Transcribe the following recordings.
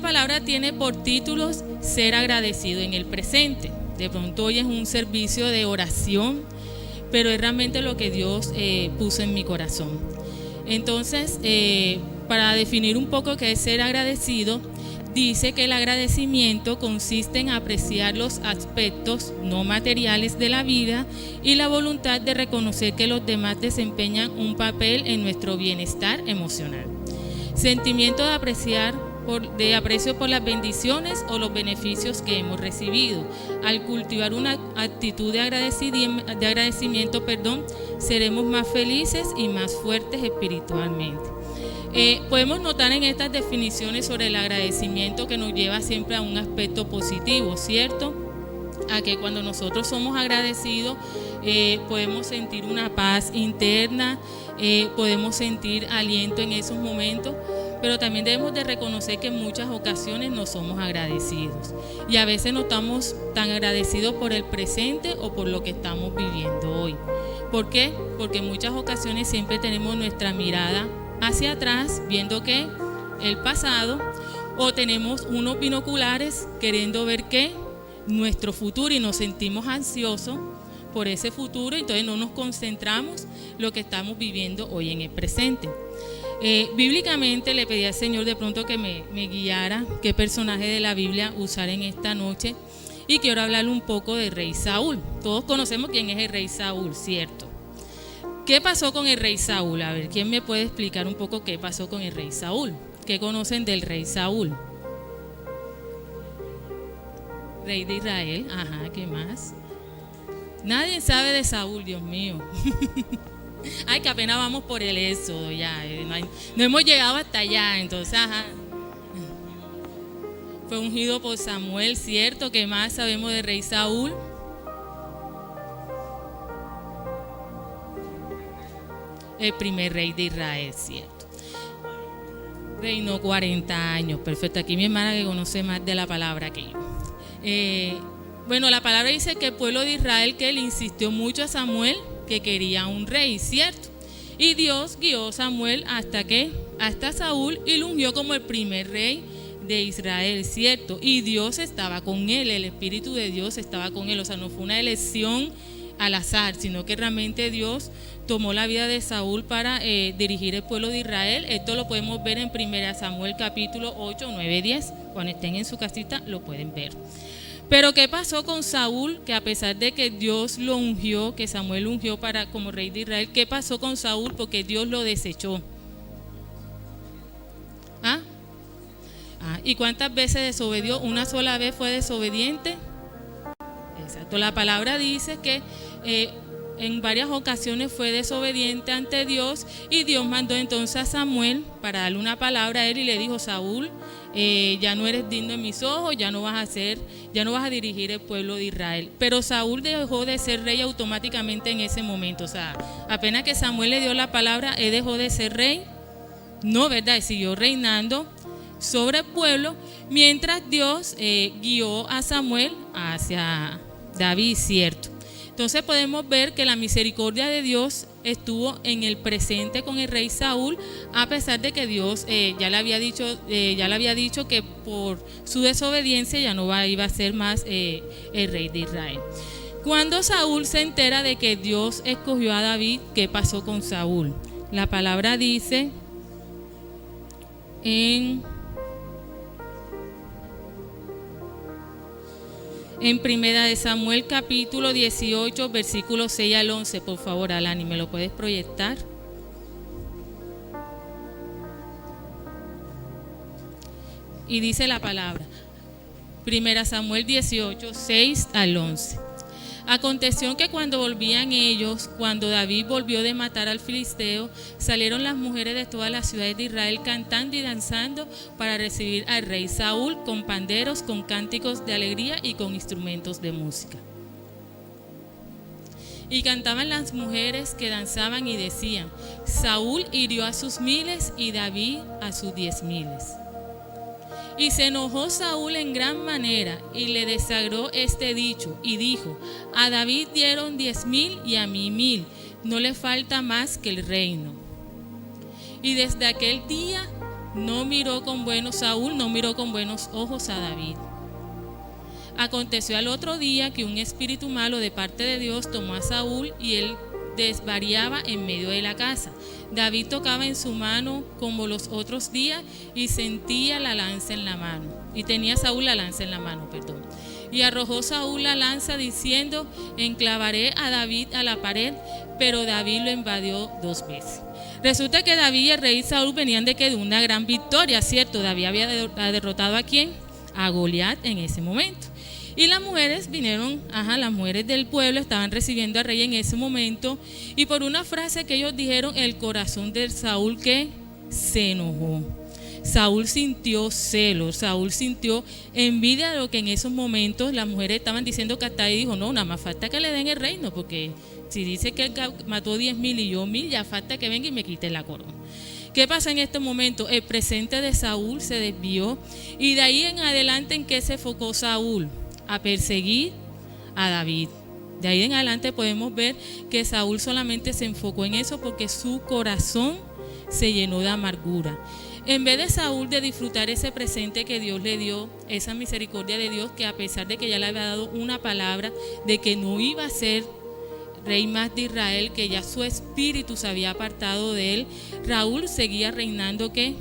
palabra tiene por títulos ser agradecido en el presente. De pronto hoy es un servicio de oración, pero es realmente lo que Dios puso en mi corazón. Entonces, para definir un poco qué es ser agradecido, dice que el agradecimiento consiste en apreciar los aspectos no materiales de la vida y la voluntad de reconocer que los demás desempeñan un papel en nuestro bienestar emocional. Sentimiento de aprecio por las bendiciones o los beneficios que hemos recibido. Al cultivar una actitud de agradecimiento, seremos más felices y más fuertes espiritualmente. Podemos notar en estas definiciones sobre el agradecimiento que nos lleva siempre a un aspecto positivo, ¿cierto? A que cuando nosotros somos agradecidos podemos sentir una paz interna, podemos sentir aliento en esos momentos, pero también debemos de reconocer que en muchas ocasiones no somos agradecidos y a veces no estamos tan agradecidos por el presente o por lo que estamos viviendo hoy. ¿Por qué? Porque en muchas ocasiones siempre tenemos nuestra mirada hacia atrás, viendo que el pasado, o tenemos unos binoculares queriendo ver que nuestro futuro y nos sentimos ansiosos por ese futuro, entonces no nos concentramos lo que estamos viviendo hoy en el presente. Bíblicamente le pedí al Señor de pronto que me guiara qué personaje de la Biblia usar en esta noche, y quiero hablarle un poco del rey Saúl. Todos conocemos quién es el rey Saúl, ¿cierto? ¿Qué pasó con el rey Saúl? A ver, ¿quién me puede explicar un poco qué pasó con el rey Saúl? ¿Qué conocen del rey Saúl? Rey de Israel, ajá, ¿qué más? Nadie sabe de Saúl, Dios mío. Ay, que apenas vamos por el éxodo ya, no hemos llegado hasta allá, entonces, ajá. Fue ungido por Samuel, ¿cierto? ¿Qué más sabemos del rey Saúl? El primer rey de Israel, ¿cierto? Reinó 40 años, perfecto. Aquí mi hermana que conoce más de la palabra que yo. Bueno, la palabra dice que el pueblo de Israel que le insistió mucho a Samuel que quería un rey, ¿cierto? Y Dios guió a Samuel hasta Saúl y lo ungió como el primer rey de Israel, ¿cierto? Y Dios estaba con él, el Espíritu de Dios estaba con él, o sea, no fue una elección al azar, sino que realmente Dios tomó la vida de Saúl para dirigir el pueblo de Israel. Esto lo podemos ver en 1 Samuel capítulo 8, 9, 10. Cuando estén en su casita lo pueden ver. Pero ¿qué pasó con Saúl? Que a pesar de que Dios lo ungió, que Samuel lo ungió como rey de Israel, ¿qué pasó con Saúl? Porque Dios lo desechó. ¿Y cuántas veces desobedió? ¿Una sola vez fue desobediente? Exacto. La palabra dice que en varias ocasiones fue desobediente ante Dios, y Dios mandó entonces a Samuel para darle una palabra a él y le dijo: Saúl, ya no eres digno en mis ojos, ya no vas a dirigir el pueblo de Israel. Pero Saúl dejó de ser rey automáticamente en ese momento. O sea, apenas que Samuel le dio la palabra, él dejó de ser rey. No, ¿verdad? Siguió reinando sobre el pueblo, mientras Dios guió a Samuel hacia David, ¿cierto? Entonces podemos ver que la misericordia de Dios estuvo en el presente con el rey Saúl, a pesar de que Dios ya le había dicho que por su desobediencia ya no iba a ser más el rey de Israel. Cuando Saúl se entera de que Dios escogió a David, ¿qué pasó con Saúl? La palabra dice en 1 Samuel capítulo 18, versículos 6 al 11, por favor, Alani, ¿me lo puedes proyectar? Y dice la palabra, 1 Samuel 18, 6 al 11. Aconteció que cuando volvían ellos, cuando David volvió de matar al filisteo, salieron las mujeres de todas las ciudades de Israel cantando y danzando para recibir al rey Saúl con panderos, con cánticos de alegría y con instrumentos de música. Y cantaban las mujeres que danzaban y decían: Saúl hirió a sus miles y David a sus 10,000. Y se enojó Saúl en gran manera y le desagradó este dicho y dijo: a David dieron 10,000 y a mí 1,000, no le falta más que el reino. Y desde aquel día Saúl no miró con buenos ojos a David. Aconteció al otro día que un espíritu malo de parte de Dios tomó a Saúl y él desvariaba en medio de la casa. David tocaba en su mano como los otros días y sentía la lanza en la mano. Y tenía Saúl la lanza en la mano, perdón. Y arrojó Saúl la lanza diciendo: enclavaré a David a la pared, pero David lo invadió 2 veces. Resulta que David y el rey Saúl venían de una gran victoria, ¿cierto? David había derrotado ¿a quién? A Goliat en ese momento. Y las mujeres vinieron, las mujeres del pueblo estaban recibiendo al rey en ese momento, y por una frase que ellos dijeron, el corazón de Saúl que se enojó. Saúl sintió celos, Saúl sintió envidia de lo que en esos momentos las mujeres estaban diciendo, que hasta ahí dijo: no, nada más falta que le den el reino, porque si dice que él mató 10,000 y yo 1,000, ya falta que venga y me quite la corona. ¿Qué pasa en este momento? El presente de Saúl se desvió, y de ahí en adelante, ¿en qué se enfocó Saúl? A perseguir a David. De ahí en adelante podemos ver que Saúl solamente se enfocó en eso porque su corazón se llenó de amargura. En vez de Saúl de disfrutar ese presente que Dios le dio, esa misericordia de Dios, que a pesar de que ya le había dado una palabra de que no iba a ser rey más de Israel, que ya su espíritu se había apartado de él, Saúl seguía reinando ¿qué?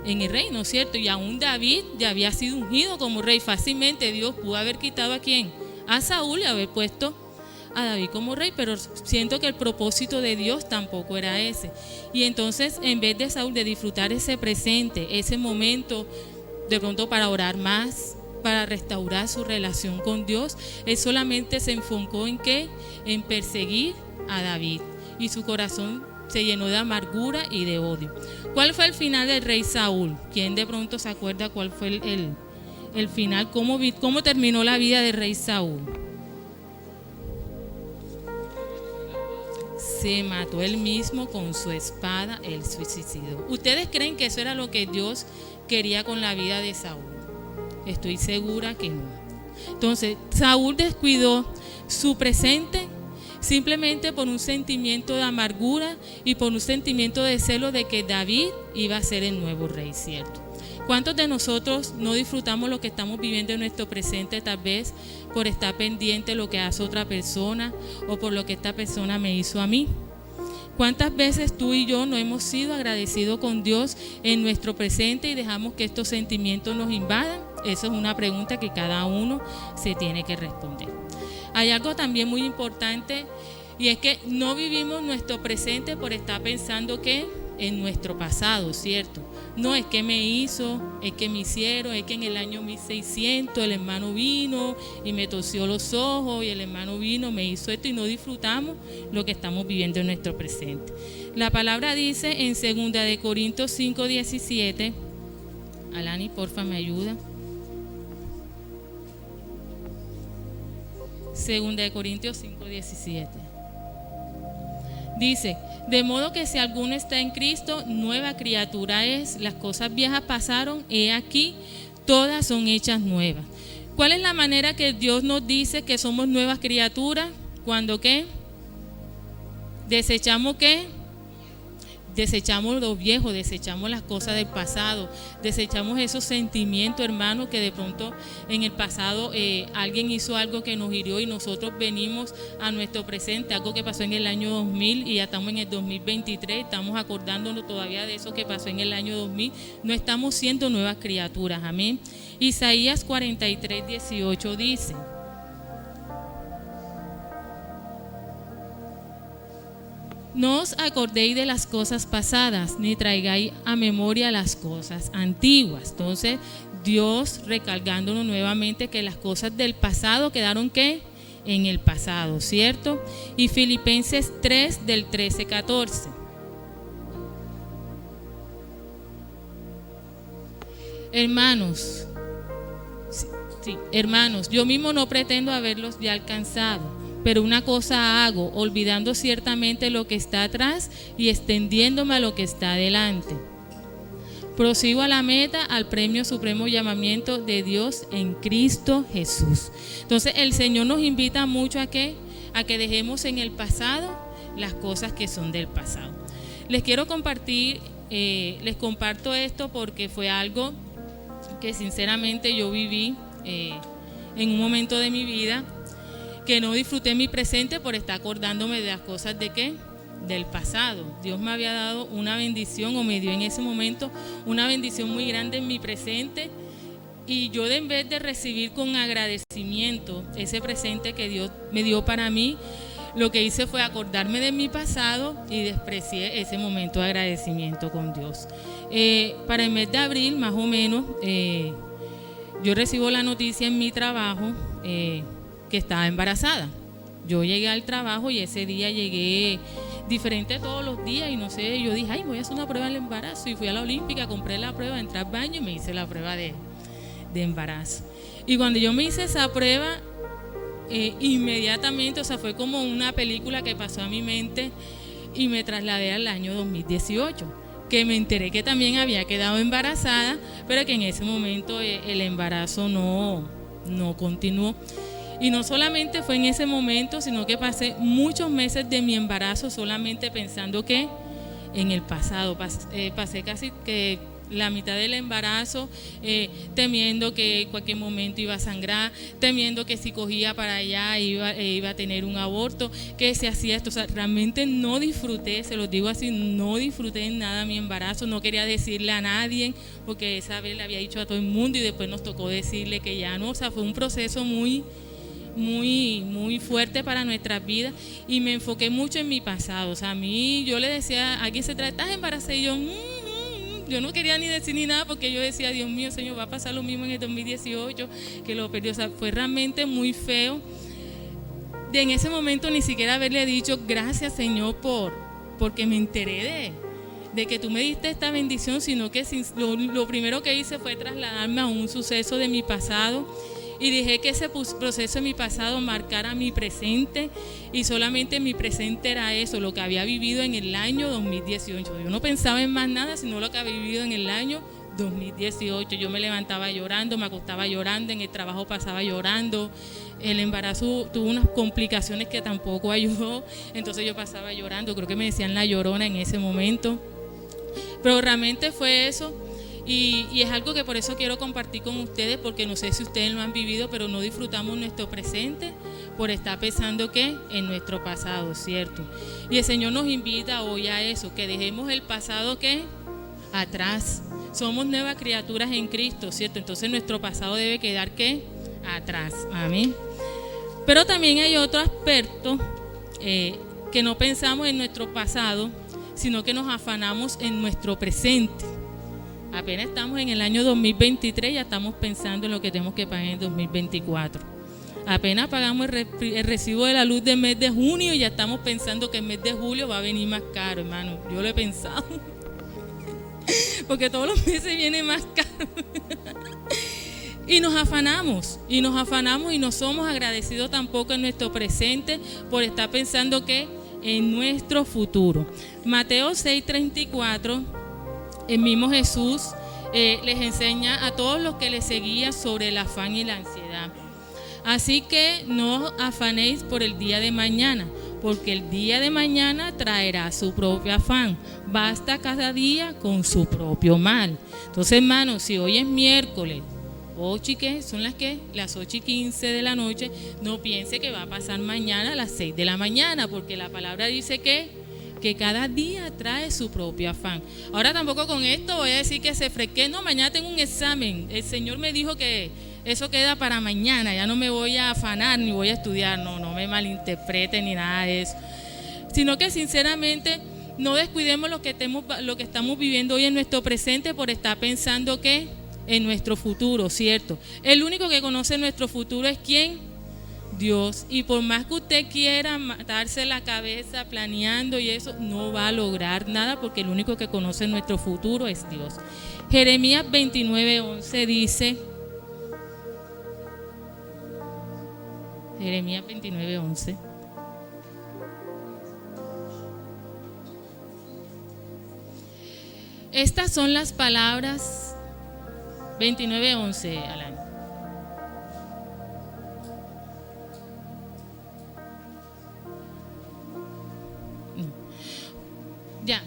En el reino, ¿cierto? Y aún David ya había sido ungido como rey. Fácilmente Dios pudo haber quitado ¿a quién? A Saúl, y haber puesto a David como rey, pero siento que el propósito de Dios tampoco era ese. Y entonces, en vez de Saúl de disfrutar ese presente, ese momento de pronto para orar más, para restaurar su relación con Dios, él solamente se enfocó en ¿qué? En perseguir a David, y su corazón se llenó de amargura y de odio. ¿Cuál fue el final del rey Saúl? ¿Quién de pronto se acuerda cuál fue el final? ¿Cómo terminó la vida del rey Saúl? Se mató él mismo con su espada, él suicidó. ¿Ustedes creen que eso era lo que Dios quería con la vida de Saúl? Estoy segura que no. Entonces, Saúl descuidó su presente simplemente por un sentimiento de amargura y por un sentimiento de celo de que David iba a ser el nuevo rey, ¿cierto? ¿Cuántos de nosotros no disfrutamos lo que estamos viviendo en nuestro presente, tal vez por estar pendiente de lo que hace otra persona o por lo que esta persona me hizo a mí? ¿Cuántas veces tú y yo no hemos sido agradecidos con Dios en nuestro presente y dejamos que estos sentimientos nos invadan? Esa es una pregunta que cada uno se tiene que responder. Hay algo también muy importante, y es que no vivimos nuestro presente por estar pensando que en nuestro pasado, ¿cierto? No es que me hizo, es que me hicieron, es que en el año 1600 el hermano vino y me torció los ojos, y el hermano vino, me hizo esto, y no disfrutamos lo que estamos viviendo en nuestro presente. La palabra dice en 2 Corintios 5:17, Alani, porfa, me ayuda. 2 Corintios 5:17. Dice: de modo que si alguno está en Cristo, nueva criatura es, las cosas viejas pasaron, he aquí, todas son hechas nuevas. ¿Cuál es la manera que Dios nos dice que somos nuevas criaturas? Cuando ¿qué? Desechamos ¿qué? Desechamos lo viejo, desechamos las cosas del pasado, desechamos esos sentimientos, hermanos, que de pronto en el pasado alguien hizo algo que nos hirió y nosotros venimos a nuestro presente, algo que pasó en el año 2000 y ya estamos en el 2023, estamos acordándonos todavía de eso que pasó en el año 2000, no estamos siendo nuevas criaturas, amén. Isaías 43:18 dice: no os acordéis de las cosas pasadas, ni traigáis a memoria las cosas antiguas. Entonces, Dios recalcándonos nuevamente que las cosas del pasado quedaron ¿qué? En el pasado, ¿cierto? Y Filipenses 3 del 13-14. Hermanos, yo mismo no pretendo haberlos ya alcanzado, pero una cosa hago, olvidando ciertamente lo que está atrás y extendiéndome a lo que está adelante. Prosigo a la meta, al premio supremo llamamiento de Dios en Cristo Jesús. Entonces el Señor nos invita mucho a que dejemos en el pasado las cosas que son del pasado. Les quiero compartir les comparto esto porque fue algo que sinceramente yo viví en un momento de mi vida que no disfruté mi presente por estar acordándome de las cosas de ¿qué? Del pasado. Dios me había dado una bendición, o me dio en ese momento una bendición muy grande en mi presente, y yo en vez de recibir con agradecimiento ese presente que Dios me dio para mí, lo que hice fue acordarme de mi pasado y desprecié ese momento de agradecimiento con Dios. Para el mes de abril, más o menos, yo recibo la noticia en mi trabajo que estaba embarazada. Yo llegué al trabajo y ese día llegué diferente todos los días y no sé, yo dije, ay, voy a hacer una prueba del embarazo, y fui a la Olímpica, compré la prueba, entré al baño y me hice la prueba de embarazo. Y cuando yo me hice esa prueba, inmediatamente, o sea, fue como una película que pasó a mi mente y me trasladé al año 2018, que me enteré que también había quedado embarazada, pero que en ese momento el embarazo no continuó. Y no solamente fue en ese momento, sino que pasé muchos meses de mi embarazo solamente pensando que en el pasado. Pasé casi que la mitad del embarazo temiendo que en cualquier momento iba a sangrar, temiendo que si cogía para allá iba a tener un aborto, que se hacía esto. O sea, realmente no disfruté, se los digo así, no disfruté en nada mi embarazo. No quería decirle a nadie, porque esa vez le había dicho a todo el mundo y después nos tocó decirle que ya no. O sea, fue un proceso muy fuerte para nuestras vidas, y me enfoqué mucho en mi pasado. O sea, a mí, yo le decía, aquí se trata, ¿estás embarazada? Y yo no quería ni decir ni nada, porque yo decía, Dios mío, Señor, va a pasar lo mismo en el 2018, que lo perdió. O sea, fue realmente muy feo de en ese momento ni siquiera haberle dicho, gracias, Señor, porque me enteré de que tú me diste esta bendición, sino que lo primero que hice fue trasladarme a un suceso de mi pasado. Y dejé que ese proceso de mi pasado marcara mi presente, y solamente mi presente era eso, lo que había vivido en el año 2018. Yo no pensaba en más nada, sino lo que había vivido en el año 2018. Yo me levantaba llorando, me acostaba llorando, en el trabajo pasaba llorando. El embarazo tuvo unas complicaciones que tampoco ayudó, entonces yo pasaba llorando. Creo que me decían la llorona en ese momento. Pero realmente fue eso. Y es algo que por eso quiero compartir con ustedes, porque no sé si ustedes lo han vivido, pero no disfrutamos nuestro presente por estar pensando que en nuestro pasado, ¿cierto? Y el Señor nos invita hoy a eso, que dejemos el pasado que atrás. Somos nuevas criaturas en Cristo, ¿cierto? Entonces nuestro pasado debe quedar que atrás. Amén. Pero también hay otro aspecto que no pensamos en nuestro pasado, sino que nos afanamos en nuestro presente. Apenas estamos en el año 2023, ya estamos pensando en lo que tenemos que pagar en 2024. Apenas pagamos el recibo de la luz del mes de junio y ya estamos pensando que el mes de julio va a venir más caro, hermano. Yo lo he pensado, porque todos los meses vienen más caro. Y nos afanamos y no somos agradecidos tampoco en nuestro presente por estar pensando que en nuestro futuro. Mateo 6:34. El mismo Jesús les enseña a todos los que le seguían sobre el afán y la ansiedad. Así que no os afanéis por el día de mañana, porque el día de mañana traerá su propio afán. Basta cada día con su propio mal. Entonces, hermanos, si hoy es miércoles, 8:15, son las 8:15 de la noche, no piense que va a pasar mañana a las 6 de la mañana, porque la palabra dice que cada día trae su propio afán. Ahora tampoco con esto voy a decir que se fresque, no, mañana tengo un examen, el Señor me dijo que eso queda para mañana, ya no me voy a afanar ni voy a estudiar, no me malinterpreten ni nada de eso, sino que sinceramente no descuidemos lo que estamos viviendo hoy en nuestro presente por estar pensando que en nuestro futuro, ¿cierto? El único que conoce nuestro futuro es ¿quién? Dios. Y por más que usted quiera matarse la cabeza planeando y eso, no va a lograr nada, porque el único que conoce nuestro futuro es Dios. Jeremías 29:11 dice, Jeremías 29:11. Estas son las palabras 29:11, Alan. Ya.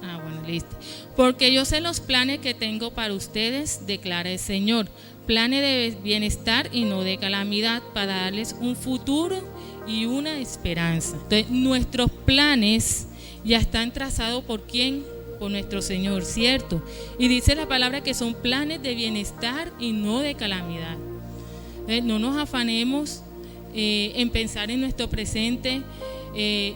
Bueno, triste. Porque yo sé los planes que tengo para ustedes, declara el Señor. Planes de bienestar y no de calamidad, para darles un futuro y una esperanza. Entonces, nuestros planes ya están trazados ¿por quién? Por nuestro Señor, ¿cierto? Y dice la palabra que son planes de bienestar y no de calamidad. Entonces, no nos afanemos en pensar en nuestro presente,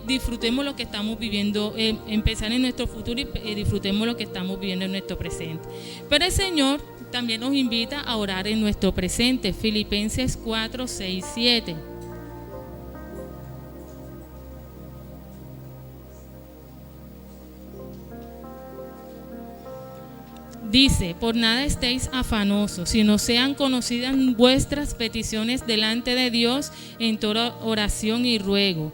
disfrutemos lo que estamos viviendo, en pensar en nuestro futuro y disfrutemos lo que estamos viviendo en nuestro presente. Pero el Señor también nos invita a orar en nuestro presente. Filipenses 4, 6, 7. Dice: por nada estéis afanosos, sino sean conocidas vuestras peticiones delante de Dios en toda oración y ruego,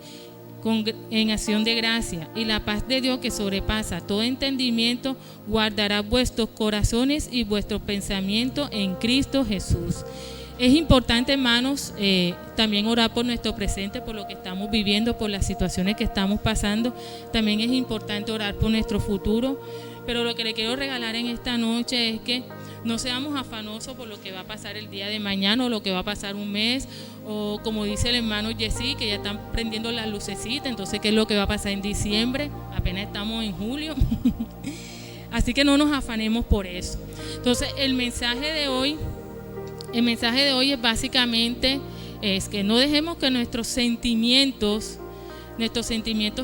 en acción de gracia, y la paz de Dios, que sobrepasa todo entendimiento, guardará vuestros corazones y vuestros pensamientos en Cristo Jesús. Es importante, hermanos, también orar por nuestro presente, por lo que estamos viviendo, por las situaciones que estamos pasando. También es importante orar por nuestro futuro. Pero lo que le quiero regalar en esta noche es que no seamos afanosos por lo que va a pasar el día de mañana o lo que va a pasar un mes, o como dice el hermano Jessy, que ya están prendiendo las lucecitas. Entonces, ¿qué es lo que va a pasar en diciembre? Apenas estamos en julio. Así que no nos afanemos por eso. Entonces, el mensaje de hoy es básicamente es que no dejemos que nuestros sentimientos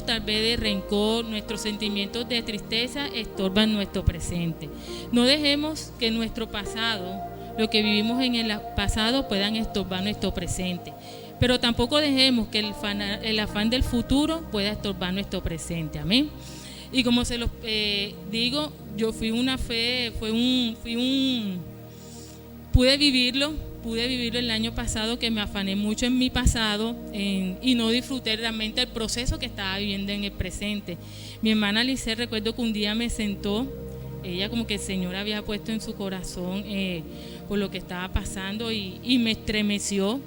tal vez de rencor, nuestros sentimientos de tristeza estorban nuestro presente. No dejemos que nuestro pasado, lo que vivimos en el pasado, puedan estorbar nuestro presente. Pero tampoco dejemos que el afán del futuro pueda estorbar nuestro presente. Amén. Y como se los digo, yo pude vivirlo el año pasado, que me afané mucho en mi pasado y no disfruté realmente el proceso que estaba viviendo en el presente. Mi hermana Lice, recuerdo que un día me sentó, ella como que el Señor había puesto en su corazón por lo que estaba pasando y me estremeció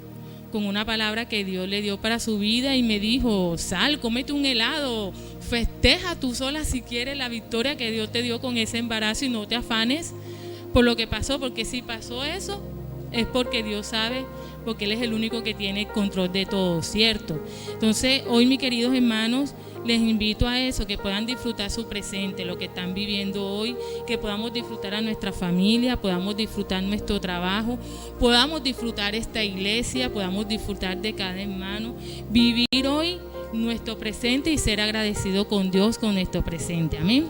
con una palabra que Dios le dio para su vida y me dijo: sal, cómete un helado, festeja tú sola si quieres la victoria que Dios te dio con ese embarazo y no te afanes por lo que pasó, porque si pasó eso es porque Dios sabe, porque Él es el único que tiene control de todo, ¿cierto? Entonces, hoy, mis queridos hermanos, les invito a eso, que puedan disfrutar su presente, lo que están viviendo hoy, que podamos disfrutar a nuestra familia, podamos disfrutar nuestro trabajo, podamos disfrutar esta iglesia, podamos disfrutar de cada hermano, vivir hoy nuestro presente y ser agradecido con Dios con nuestro presente. Amén.